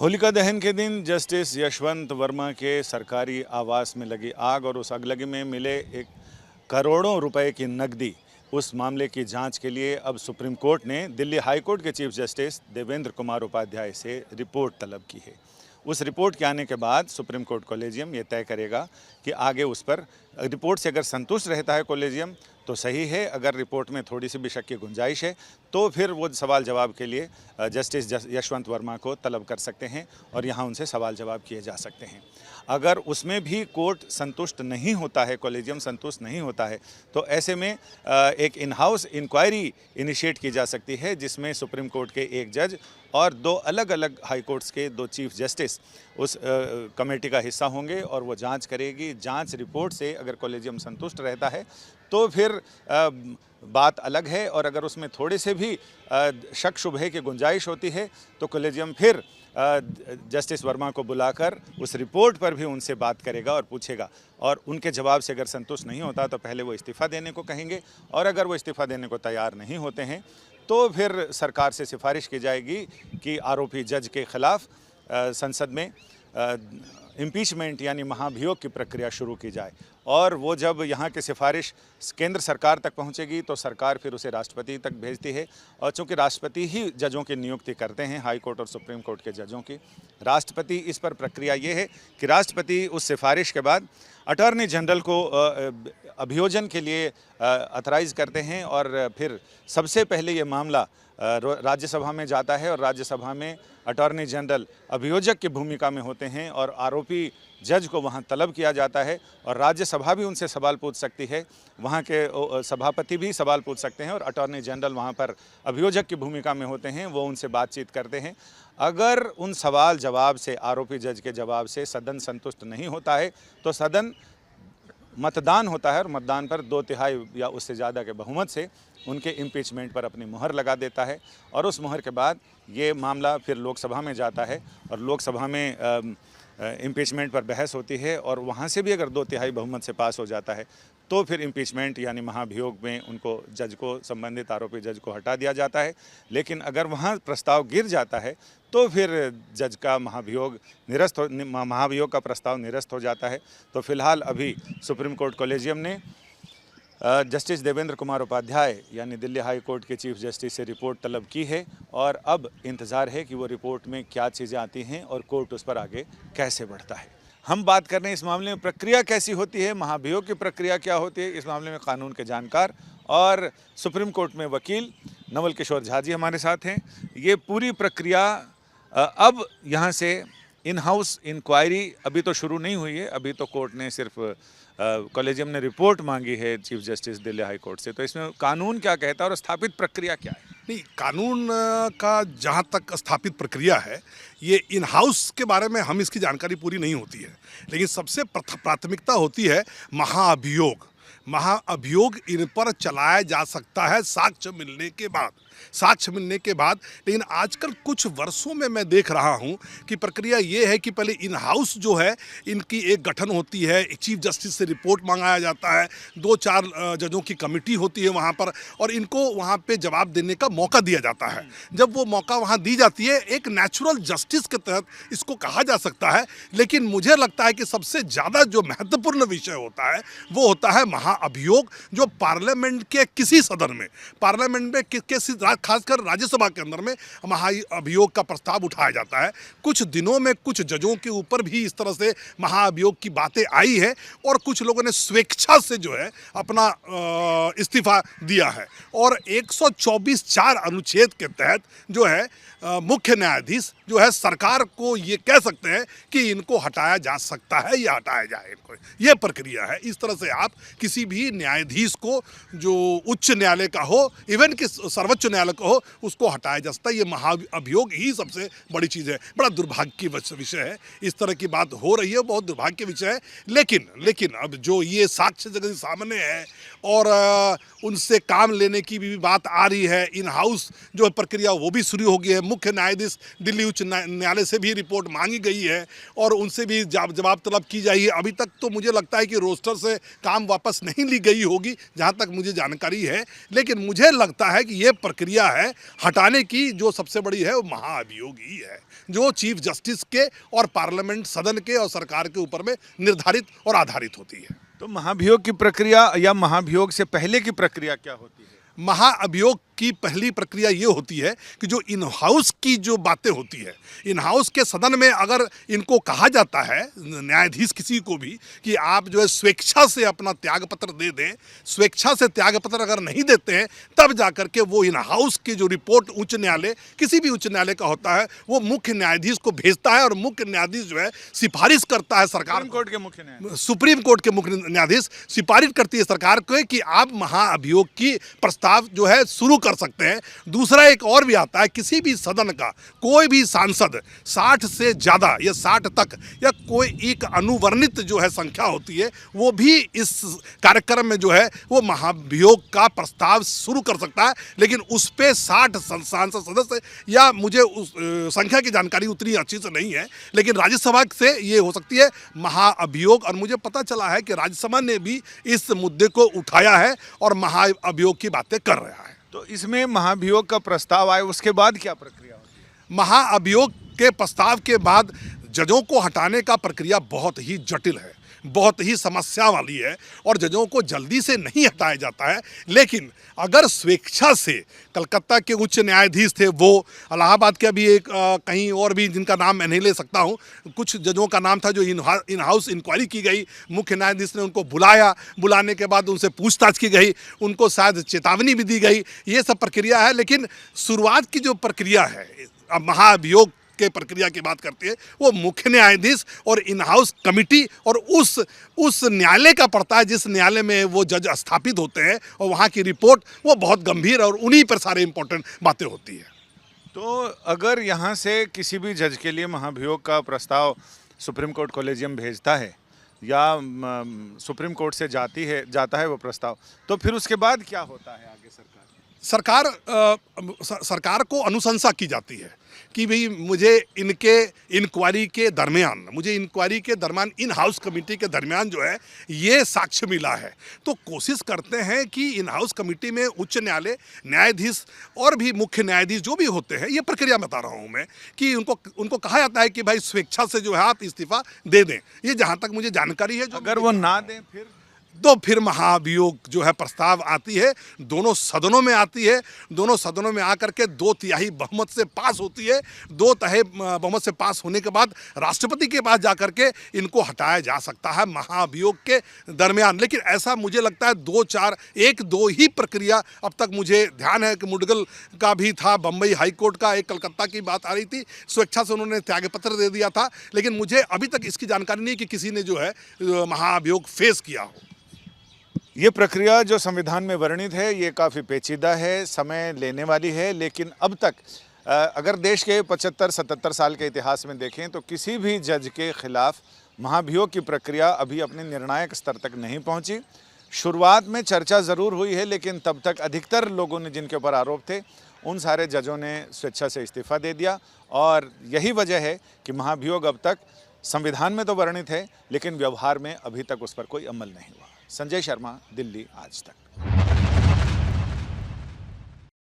होलिका दहन के दिन जस्टिस यशवंत वर्मा के सरकारी आवास में लगी आग और उस आगलगी में मिले एक करोड़ों रुपए की नकदी, उस मामले की जांच के लिए अब सुप्रीम कोर्ट ने दिल्ली हाई कोर्ट के चीफ जस्टिस देवेंद्र कुमार उपाध्याय से रिपोर्ट तलब की है। उस रिपोर्ट के आने के बाद सुप्रीम कोर्ट कॉलेजियम ये तय करेगा कि आगे उस पर रिपोर्ट से अगर संतुष्ट रहता है कॉलेजियम तो सही है, अगर रिपोर्ट में थोड़ी सी भी शक की गुंजाइश है तो फिर वो सवाल जवाब के लिए जस्टिस यशवंत वर्मा को तलब कर सकते हैं और यहाँ उनसे सवाल जवाब किए जा सकते हैं। अगर उसमें भी कोर्ट संतुष्ट नहीं होता है, कॉलेजियम संतुष्ट नहीं होता है, तो ऐसे में एक इन हाउस इंक्वायरी इनिशिएट की जा सकती है जिसमें सुप्रीम कोर्ट के एक जज और दो अलग अलग हाई कोर्ट्स के दो चीफ जस्टिस उस कमेटी का हिस्सा होंगे और वो जांच करेगी। जांच रिपोर्ट से अगर कॉलेजियम संतुष्ट रहता है तो फिर बात अलग है, और अगर उसमें थोड़े से भी शक शुबहे की गुंजाइश होती है तो कॉलेजियम फिर जस्टिस वर्मा को बुलाकर उस रिपोर्ट पर भी उनसे बात करेगा और पूछेगा, और उनके जवाब से अगर संतुष्ट नहीं होता तो पहले वो इस्तीफ़ा देने को कहेंगे, और अगर वो इस्तीफ़ा देने को तैयार नहीं होते हैं तो फिर सरकार से सिफारिश की जाएगी कि आरोपी जज के खिलाफ संसद में इम्पीचमेंट यानी महाभियोग की प्रक्रिया शुरू की जाए। और वो जब यहाँ की सिफारिश केंद्र सरकार तक पहुँचेगी तो सरकार फिर उसे राष्ट्रपति तक भेजती है, और चूँकि राष्ट्रपति ही जजों की नियुक्ति करते हैं, हाई कोर्ट और सुप्रीम कोर्ट के जजों की, राष्ट्रपति इस पर प्रक्रिया ये है कि राष्ट्रपति उस सिफारिश के बाद अटॉर्नी जनरल को अभियोजन के लिए अथराइज़ करते हैं, और फिर सबसे पहले ये मामला राज्यसभा में जाता है और राज्यसभा में अटॉर्नी जनरल अभियोजक की भूमिका में होते हैं और आरोपी जज को वहां तलब किया जाता है, और राज्यसभा भी उनसे सवाल पूछ सकती है, वहां के सभापति भी सवाल पूछ सकते हैं, और अटॉर्नी जनरल वहां पर अभियोजक की भूमिका में होते हैं, वो उनसे बातचीत करते हैं। अगर उन सवाल जवाब से, आरोपी जज के जवाब से सदन संतुष्ट नहीं होता है तो सदन मतदान होता है, और मतदान पर 2/3 या उससे ज़्यादा के बहुमत से उनके इम्पीचमेंट पर अपनी मुहर लगा देता है, और उस मुहर के बाद ये मामला फिर लोकसभा में जाता है, और लोकसभा में इम्पीचमेंट पर बहस होती है, और वहाँ से भी अगर 2/3 बहुमत से पास हो जाता है तो फिर इम्पीचमेंट यानी महाभियोग में उनको जज को, संबंधित आरोपी जज को हटा दिया जाता है। लेकिन अगर वहाँ प्रस्ताव गिर जाता है तो फिर जज का महाभियोग का प्रस्ताव निरस्त हो जाता है। तो फिलहाल अभी सुप्रीम कोर्ट कॉलेजियम ने जस्टिस देवेंद्र कुमार उपाध्याय यानी दिल्ली हाई कोर्ट के चीफ जस्टिस से रिपोर्ट तलब की है, और अब इंतज़ार है कि वो रिपोर्ट में क्या चीज़ें आती हैं और कोर्ट उस पर आगे कैसे बढ़ता है। हम बात कर रहे हैं इस मामले में प्रक्रिया कैसी होती है, महाभियोग की प्रक्रिया क्या होती है, इस मामले में कानून के जानकार और सुप्रीम कोर्ट में वकील नवल किशोर झा जी हमारे साथ हैं। ये पूरी प्रक्रिया अब यहाँ से इन हाउस इंक्वायरी अभी तो शुरू नहीं हुई है, अभी तो कोर्ट ने सिर्फ कॉलेजियम ने रिपोर्ट मांगी है chief justice Delhi high court से, तो इसमें कानून क्या कहता है और स्थापित प्रक्रिया क्या है? नहीं, कानून का जहाँ तक स्थापित प्रक्रिया है, ये इन हाउस के बारे में हम इसकी जानकारी पूरी नहीं होती है, लेकिन सबसे प्राथमिकता होती है महाअभियोग। महाअभियोग इन पर चलाया जा सकता है साक्ष्य मिलने के बाद, लेकिन आजकल कुछ वर्षों में मैं देख रहा हूं कि प्रक्रिया ये है कि पहले इन हाउस जो है इनकी एक गठन होती है, एक चीफ जस्टिस से रिपोर्ट मंगाया जाता है, 2-4 जजों की कमेटी होती है वहां पर, और इनको वहां पे जवाब देने का मौका दिया जाता है। जब वो मौका वहां दी जाती है, एक नेचुरल जस्टिस के तहत इसको कहा जा सकता है, लेकिन मुझे लगता है कि सबसे ज़्यादा जो महत्वपूर्ण विषय होता है वो होता है महाअभियोग, जो पार्लियामेंट के किसी सदन में, पार्लियामेंट में किसी खासकर राज्यसभा के अंदर में महाअभियोग का प्रस्ताव उठाया जाता है। कुछ दिनों में कुछ जजों के ऊपर भी इस तरह से महाअभियोग की बातें आई है, और कुछ लोगों ने स्वेच्छा से जो है अपना इस्तीफा दिया है, और 124(4) अनुच्छेद के तहत जो है मुख्य न्यायाधीश जो है सरकार को ये कह सकते हैं कि इनको हटाया जा सकता है या हटाया जाए इनको, ये प्रक्रिया है। इस तरह से आप किसी भी न्यायाधीश को, जो उच्च न्यायालय का हो, इवन कि सर्वोच्च न्यायालय का हो, उसको हटाया जा सकता है। ये महाअभियोग ही सबसे बड़ी चीज़ है। बड़ा दुर्भाग्य की विषय है, इस तरह की बात हो रही है, बहुत दुर्भाग्य की विषय है। लेकिन अब जो ये साक्ष्य जगह सामने है और उनसे काम लेने की भी बात आ रही है, इन हाउस जो है प्रक्रिया वो भी शुरू हो गई है। मुख्य न्यायाधीश दिल्ली उच्च न्यायालय से भी रिपोर्ट मांगी गई है और उनसे भी जवाब तलब की जाएगी। अभी तक तो मुझे लगता है कि रोस्टर से काम वापस नहीं ली गई होगी, जहां तक मुझे जानकारी है, लेकिन मुझे लगता है कि ये प्रक्रिया है हटाने की, जो सबसे बड़ी है वो महाअभियोग ही है, जो चीफ जस्टिस के और पार्लियामेंट सदन के और सरकार के ऊपर में निर्धारित और आधारित होती है। तो महाभियोग की प्रक्रिया या महाभियोग से पहले की प्रक्रिया क्या होती है? महाअभियोग की पहली प्रक्रिया ये होती है कि जो इन हाउस की जो बातें होती है, इन हाउस के सदन में अगर इनको कहा जाता है, न्यायाधीश किसी को भी, कि आप जो है स्वेच्छा से अपना त्यागपत्र दे दें, स्वेच्छा से त्यागपत्र अगर नहीं देते हैं तब जाकर के वो इन हाउस की जो रिपोर्ट उच्च न्यायालय, किसी भी उच्च न्यायालय का होता है, वो मुख्य न्यायाधीश को भेजता है और मुख्य न्यायाधीश जो है सिफारिश करता है सरकार सुप्रीम कोर्ट के मुख्य न्यायाधीश, सुप्रीम कोर्ट के मुख्य न्यायाधीश सिफारिश करती है सरकार को कि आप महाअभियोग की प्रस्ताव जो है शुरू कर सकते हैं। दूसरा एक और भी आता है, किसी भी सदन का कोई भी सांसद 60 से ज़्यादा या 60 तक या कोई एक अनुवर्णित जो है संख्या होती है, वो भी इस कार्यक्रम में जो है वो महाभियोग का प्रस्ताव शुरू कर सकता है। लेकिन उस पे 60 सांसद सदस्य, या मुझे उस संख्या की जानकारी उतनी अच्छी से नहीं है, लेकिन राज्यसभा से ये हो सकती है महाअभियोग। और मुझे पता चला है कि राज्यसभा ने भी इस मुद्दे को उठाया है और महाअभियोग की बातें कर रहा है। तो इसमें महाभियोग का प्रस्ताव आए उसके बाद क्या प्रक्रिया होती है? महाअभियोग के प्रस्ताव के बाद जजों को हटाने का प्रक्रिया बहुत ही जटिल है, बहुत ही समस्या वाली है और जजों को जल्दी से नहीं हटाया जाता है। लेकिन अगर स्वेच्छा से, कलकत्ता के उच्च न्यायाधीश थे वो, इलाहाबाद के अभी एक कहीं और भी जिनका नाम मैं नहीं ले सकता हूँ, कुछ जजों का नाम था जो इन हाउस इंक्वायरी की गई, मुख्य न्यायाधीश ने उनको बुलाया, बुलाने के बाद उनसे पूछताछ की गई, उनको शायद चेतावनी भी दी गई, ये सब प्रक्रिया है। लेकिन शुरुआत की जो प्रक्रिया है, अब महाअभियोग के प्रक्रिया की बात करते हैं, वो मुख्य न्यायाधीश और इन हाउस कमिटी और उस न्यायालय का पड़ता है जिस न्यायालय में वो जज स्थापित होते हैं, और वहाँ की रिपोर्ट वो बहुत गंभीर और उन्हीं पर सारे इंपॉर्टेंट बातें होती है। तो अगर यहाँ से किसी भी जज के लिए महाभियोग का प्रस्ताव सुप्रीम कोर्ट कॉलेजियम भेजता है या सुप्रीम कोर्ट से जाता है वो प्रस्ताव, तो फिर उसके बाद क्या होता है आगे? सरकार को अनुशंसा की जाती है कि भाई मुझे इंक्वायरी के दरमियान इन हाउस कमेटी के दरमियान जो है ये साक्ष्य मिला है। तो कोशिश करते हैं कि इन हाउस कमेटी में उच्च न्यायालय न्यायाधीश और भी मुख्य न्यायाधीश जो भी होते हैं, ये प्रक्रिया बता रहा हूँ मैं, कि उनको कहा जाता है कि भाई स्वेच्छा से जो है आप इस्तीफा दे दें। ये जहाँ तक मुझे जानकारी है। अगर वो ना दें फिर महाअभियोग जो है प्रस्ताव आती है, दोनों सदनों में आती है, दोनों सदनों में आकर के 2/3 बहुमत से पास होती है। 2/3 बहुमत से पास होने के बाद राष्ट्रपति के पास जाकर के इनको हटाया जा सकता है महाअभियोग के दरमियान। लेकिन ऐसा मुझे लगता है 1-2 ही प्रक्रिया अब तक मुझे ध्यान है कि मुडगल का भी था, बम्बई हाईकोर्ट का, एक कलकत्ता की बात आ रही थी, स्वेच्छा से उन्होंने त्यागपत्र दे दिया था। लेकिन मुझे अभी तक इसकी जानकारी नहीं कि किसी ने जो है महाअभियोग फेस किया हो। ये प्रक्रिया जो संविधान में वर्णित है ये काफ़ी पेचीदा है, समय लेने वाली है, लेकिन अब तक अगर देश के 75-77 साल के इतिहास में देखें तो किसी भी जज के खिलाफ महाभियोग की प्रक्रिया अभी अपने निर्णायक स्तर तक नहीं पहुंची। शुरुआत में चर्चा ज़रूर हुई है, लेकिन तब तक अधिकतर लोगों ने जिनके ऊपर आरोप थे उन सारे जजों ने स्वेच्छा से इस्तीफा दे दिया। और यही वजह है कि महाभियोग अब तक संविधान में तो वर्णित है, लेकिन व्यवहार में अभी तक उस पर कोई अमल नहीं हुआ। संजय शर्मा, दिल्ली आज तक।